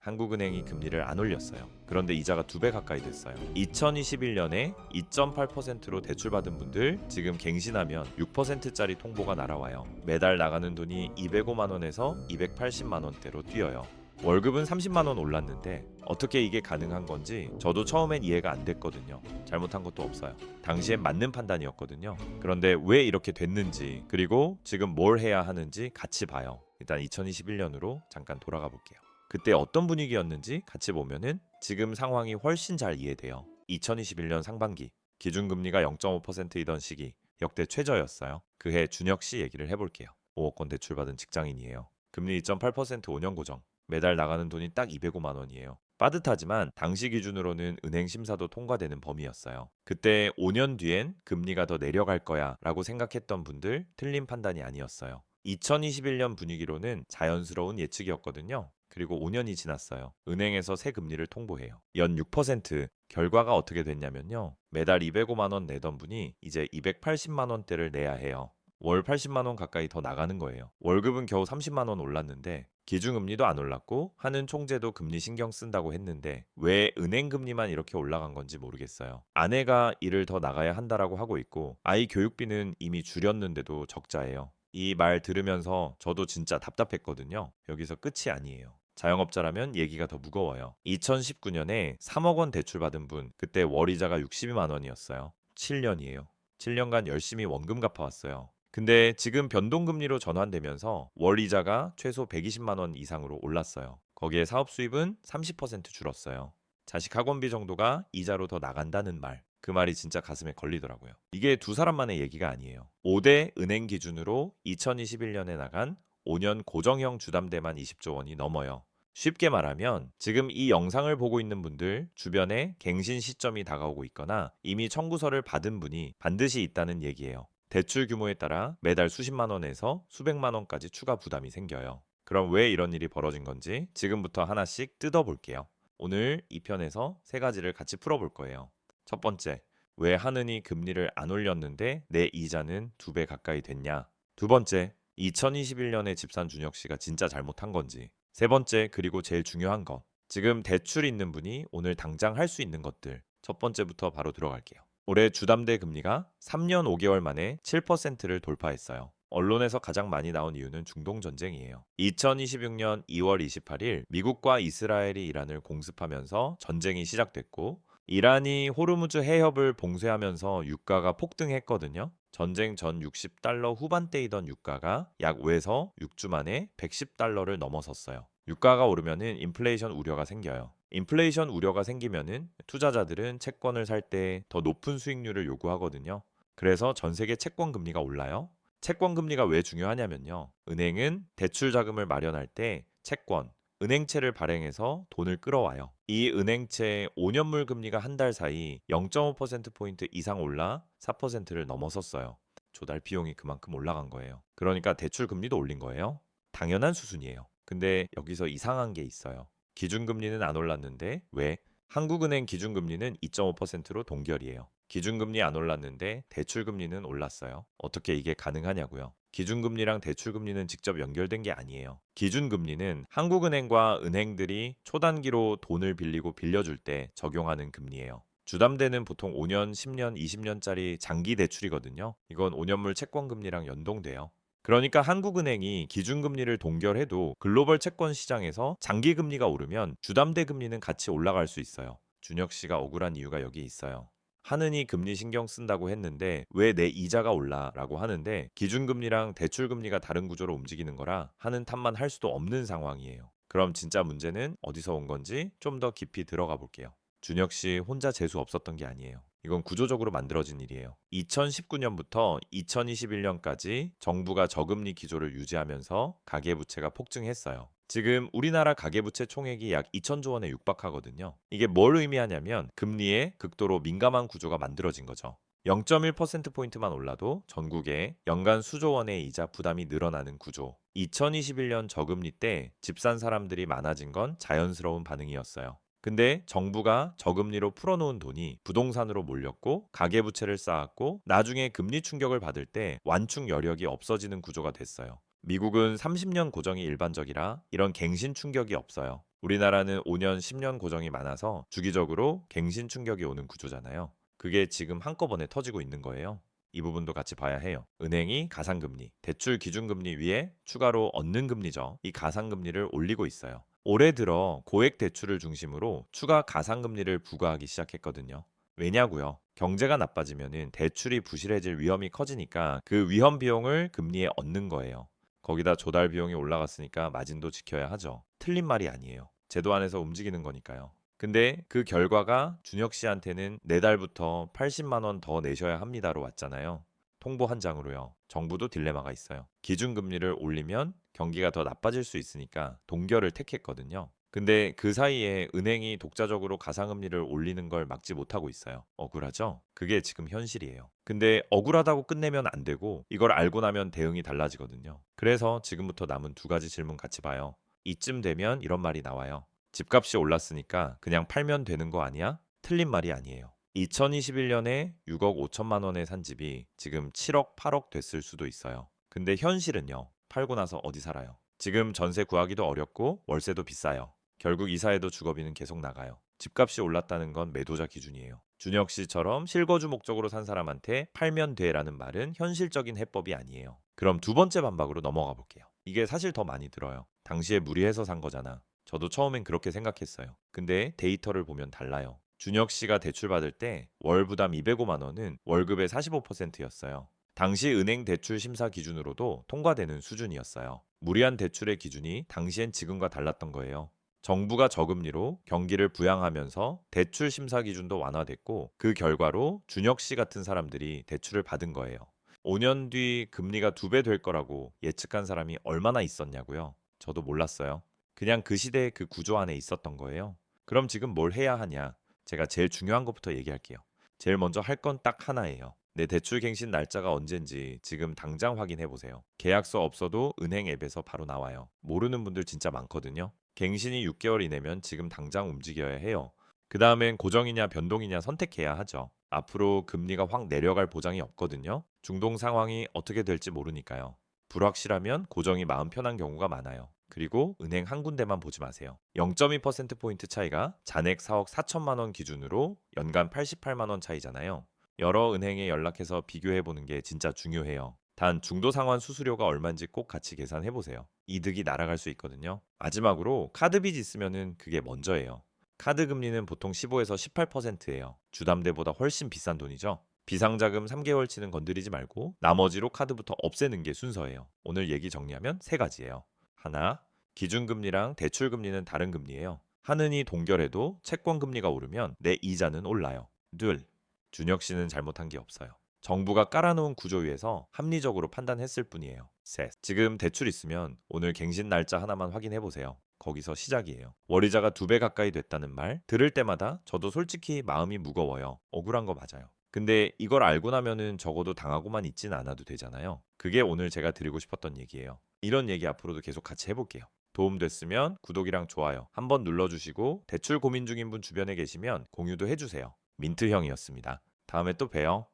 한국은행이 금리를 안 올렸어요. 그런데 이자가 2배 가까이 됐어요. 2021년에 2.8%로 대출받은 분들 지금 갱신하면 6%짜리 통보가 날아와요. 매달 나가는 돈이 205만 원에서 280만 원대로 뛰어요. 월급은 30만 원 올랐는데 어떻게 이게 가능한 건지 저도 처음엔 이해가 안 됐거든요. 잘못한 것도 없어요. 당시엔 맞는 판단이었거든요. 그런데 왜 이렇게 됐는지 그리고 지금 뭘 해야 하는지 같이 봐요. 일단 2021년으로 잠깐 돌아가 볼게요. 그때 어떤 분위기였는지 같이 보면은 지금 상황이 훨씬 잘 이해돼요. 2021년 상반기 기준금리가 0.5%이던 시기 역대 최저였어요. 그해 준혁 씨 얘기를 해볼게요. 5억 원 대출받은 직장인이에요. 금리 2.8% 5년 고정. 매달 나가는 돈이 딱 205만 원이에요. 빠듯하지만 당시 기준으로는 은행 심사도 통과되는 범위였어요. 그때 5년 뒤엔 금리가 더 내려갈 거야 라고 생각했던 분들 틀린 판단이 아니었어요. 2021년 분위기로는 자연스러운 예측이었거든요. 그리고 5년이 지났어요. 은행에서 새 금리를 통보해요. 연 6%. 결과가 어떻게 됐냐면요. 매달 205만 원 내던 분이 이제 280만 원대를 내야 해요. 월 80만 원 가까이 더 나가는 거예요. 월급은 겨우 30만 원 올랐는데 기준금리도 안 올랐고 하는 총재도 금리 신경 쓴다고 했는데 왜 은행 금리만 이렇게 올라간 건지 모르겠어요. 아내가 일을 더 나가야 한다라고 하고 있고 아이 교육비는 이미 줄였는데도 적자예요. 이 말 들으면서 저도 진짜 답답했거든요. 여기서 끝이 아니에요. 자영업자라면 얘기가 더 무거워요. 2019년에 3억 원 대출받은 분, 그때 월이자가 62만 원이었어요. 7년이에요. 7년간 열심히 원금 갚아왔어요. 근데 지금 변동금리로 전환되면서 월이자가 최소 120만 원 이상으로 올랐어요. 거기에 사업 수입은 30% 줄었어요. 자식 학원비 정도가 이자로 더 나간다는 말. 그 말이 진짜 가슴에 걸리더라고요. 이게 두 사람만의 얘기가 아니에요. 5대 은행 기준으로 2021년에 나간 5년 고정형 주담대만 20조 원이 넘어요. 쉽게 말하면 지금 이 영상을 보고 있는 분들 주변에 갱신 시점이 다가오고 있거나 이미 청구서를 받은 분이 반드시 있다는 얘기예요. 대출 규모에 따라 매달 수십만 원에서 수백만 원까지 추가 부담이 생겨요. 그럼 왜 이런 일이 벌어진 건지 지금부터 하나씩 뜯어볼게요. 오늘 이 편에서 세 가지를 같이 풀어볼 거예요. 첫 번째, 왜 하느니 금리를 안 올렸는데 내 이자는 2배 가까이 됐냐? 두 번째, 2021년에 집산 준혁 씨가 진짜 잘못한 건지. 세 번째, 그리고 제일 중요한 거. 지금 대출 있는 분이 오늘 당장 할 수 있는 것들. 첫 번째부터 바로 들어갈게요. 올해 주담대 금리가 3년 5개월 만에 7%를 돌파했어요. 언론에서 가장 많이 나온 이유는 중동 전쟁이에요. 2026년 2월 28일 미국과 이스라엘이 이란을 공습하면서 전쟁이 시작됐고 이란이 호르무즈 해협을 봉쇄하면서 유가가 폭등했거든요. 전쟁 전 60달러 후반대이던 유가가 약 5에서 6주 만에 110달러를 넘어섰어요. 유가가 오르면은 인플레이션 우려가 생겨요. 인플레이션 우려가 생기면은 투자자들은 채권을 살 때 더 높은 수익률을 요구하거든요. 그래서 전 세계 채권 금리가 올라요. 채권 금리가 왜 중요하냐면요. 은행은 대출 자금을 마련할 때 채권, 은행채를 발행해서 돈을 끌어와요. 이 은행채 5년물 금리가 한 달 사이 0.5%포인트 이상 올라 4%를 넘어섰어요. 조달 비용이 그만큼 올라간 거예요. 그러니까 대출 금리도 올린 거예요. 당연한 수순이에요. 근데 여기서 이상한 게 있어요. 기준금리는 안 올랐는데 왜? 한국은행 기준금리는 2.5%로 동결이에요. 기준금리 안 올랐는데 대출금리는 올랐어요. 어떻게 이게 가능하냐고요. 기준금리랑 대출금리는 직접 연결된 게 아니에요. 기준금리는 한국은행과 은행들이 초단기로 돈을 빌리고 빌려줄 때 적용하는 금리예요. 주담대는 보통 5년, 10년, 20년짜리 장기 대출이거든요. 이건 5년물 채권금리랑 연동돼요. 그러니까 한국은행이 기준금리를 동결해도 글로벌 채권 시장에서 장기금리가 오르면 주담대 금리는 같이 올라갈 수 있어요. 준혁 씨가 억울한 이유가 여기 있어요. 하느니 금리 신경 쓴다고 했는데 왜 내 이자가 올라? 라고 하는데 기준금리랑 대출금리가 다른 구조로 움직이는 거라 하는 탓만 할 수도 없는 상황이에요. 그럼 진짜 문제는 어디서 온 건지 좀 더 깊이 들어가 볼게요. 준혁 씨 혼자 재수 없었던 게 아니에요. 이건 구조적으로 만들어진 일이에요. 2019년부터 2021년까지 정부가 저금리 기조를 유지하면서 가계부채가 폭증했어요. 지금 우리나라 가계부채 총액이 약 2천조 원에 육박하거든요. 이게 뭘 의미하냐면 금리에 극도로 민감한 구조가 만들어진 거죠. 0.1%포인트만 올라도 전국에 연간 수조 원의 이자 부담이 늘어나는 구조. 2021년 저금리 때 집 산 사람들이 많아진 건 자연스러운 반응이었어요. 근데 정부가 저금리로 풀어놓은 돈이 부동산으로 몰렸고 가계부채를 쌓았고 나중에 금리 충격을 받을 때 완충 여력이 없어지는 구조가 됐어요. 미국은 30년 고정이 일반적이라 이런 갱신 충격이 없어요. 우리나라는 5년, 10년 고정이 많아서 주기적으로 갱신 충격이 오는 구조잖아요. 그게 지금 한꺼번에 터지고 있는 거예요. 이 부분도 같이 봐야 해요. 은행이 가상금리, 대출 기준금리 위에 추가로 얻는 금리죠. 이 가상금리를 올리고 있어요. 올해 들어 고액 대출을 중심으로 추가 가상금리를 부과하기 시작했거든요. 왜냐고요? 경제가 나빠지면은 대출이 부실해질 위험이 커지니까 그 위험 비용을 금리에 얻는 거예요. 거기다 조달 비용이 올라갔으니까 마진도 지켜야 하죠. 틀린 말이 아니에요. 제도 안에서 움직이는 거니까요. 근데 그 결과가 준혁 씨한테는 내달부터 80만 원 더 내셔야 합니다로 왔잖아요. 통보 한 장으로요. 정부도 딜레마가 있어요. 기준금리를 올리면 경기가 더 나빠질 수 있으니까 동결을 택했거든요. 근데 그 사이에 은행이 독자적으로 가상금리를 올리는 걸 막지 못하고 있어요. 억울하죠? 그게 지금 현실이에요. 근데 억울하다고 끝내면 안 되고 이걸 알고 나면 대응이 달라지거든요. 그래서 지금부터 남은 두 가지 질문 같이 봐요. 이쯤 되면 이런 말이 나와요. 집값이 올랐으니까 그냥 팔면 되는 거 아니야? 틀린 말이 아니에요. 2021년에 6억 5천만 원에 산 집이 지금 7억, 8억 됐을 수도 있어요. 근데 현실은요. 팔고 나서 어디 살아요? 지금 전세 구하기도 어렵고 월세도 비싸요. 결국 이사해도 주거비는 계속 나가요. 집값이 올랐다는 건 매도자 기준이에요. 준혁 씨처럼 실거주 목적으로 산 사람한테 팔면 돼라는 말은 현실적인 해법이 아니에요. 그럼 두 번째 반박으로 넘어가 볼게요. 이게 사실 더 많이 들어요. 당시에 무리해서 산 거잖아. 저도 처음엔 그렇게 생각했어요. 근데 데이터를 보면 달라요. 준혁 씨가 대출 받을 때 월 부담 205만 원은 월급의 45%였어요. 당시 은행 대출 심사 기준으로도 통과되는 수준이었어요. 무리한 대출의 기준이 당시엔 지금과 달랐던 거예요. 정부가 저금리로 경기를 부양하면서 대출 심사 기준도 완화됐고 그 결과로 준혁 씨 같은 사람들이 대출을 받은 거예요. 5년 뒤 금리가 2배 될 거라고 예측한 사람이 얼마나 있었냐고요? 저도 몰랐어요. 그냥 그 시대의 그 구조 안에 있었던 거예요. 그럼 지금 뭘 해야 하냐? 제가 제일 중요한 것부터 얘기할게요. 제일 먼저 할 건 딱 하나예요. 내 대출 갱신 날짜가 언젠지 지금 당장 확인해 보세요. 계약서 없어도 은행 앱에서 바로 나와요. 모르는 분들 진짜 많거든요. 갱신이 6개월 이내면 지금 당장 움직여야 해요. 그 다음엔 고정이냐 변동이냐 선택해야 하죠. 앞으로 금리가 확 내려갈 보장이 없거든요. 중동 상황이 어떻게 될지 모르니까요. 불확실하면 고정이 마음 편한 경우가 많아요. 그리고 은행 한 군데만 보지 마세요. 0.2%포인트 차이가 잔액 4억 4천만 원 기준으로 연간 88만 원 차이잖아요. 여러 은행에 연락해서 비교해 보는 게 진짜 중요해요. 단 중도 상환 수수료가 얼마인지 꼭 같이 계산해 보세요. 이득이 날아갈 수 있거든요. 마지막으로 카드 빚 있으면은 그게 먼저예요. 카드 금리는 보통 15에서 18%예요. 주담대보다 훨씬 비싼 돈이죠. 비상자금 3개월치는 건드리지 말고 나머지로 카드부터 없애는 게 순서예요. 오늘 얘기 정리하면 세 가지예요. 하나, 기준금리랑 대출금리는 다른 금리예요. 하느니 동결해도 채권금리가 오르면 내 이자는 올라요. 둘, 준혁 씨는 잘못한 게 없어요. 정부가 깔아놓은 구조 위에서 합리적으로 판단했을 뿐이에요. 셋, 지금 대출 있으면 오늘 갱신 날짜 하나만 확인해 보세요. 거기서 시작이에요. 월이자가 2배 가까이 됐다는 말 들을 때마다 저도 솔직히 마음이 무거워요. 억울한 거 맞아요. 근데 이걸 알고 나면은 적어도 당하고만 있진 않아도 되잖아요. 그게 오늘 제가 드리고 싶었던 얘기예요. 이런 얘기 앞으로도 계속 같이 해볼게요. 도움됐으면 구독이랑 좋아요 한번 눌러주시고 대출 고민 중인 분 주변에 계시면 공유도 해주세요. 민트형이었습니다. 다음에 또 봬요.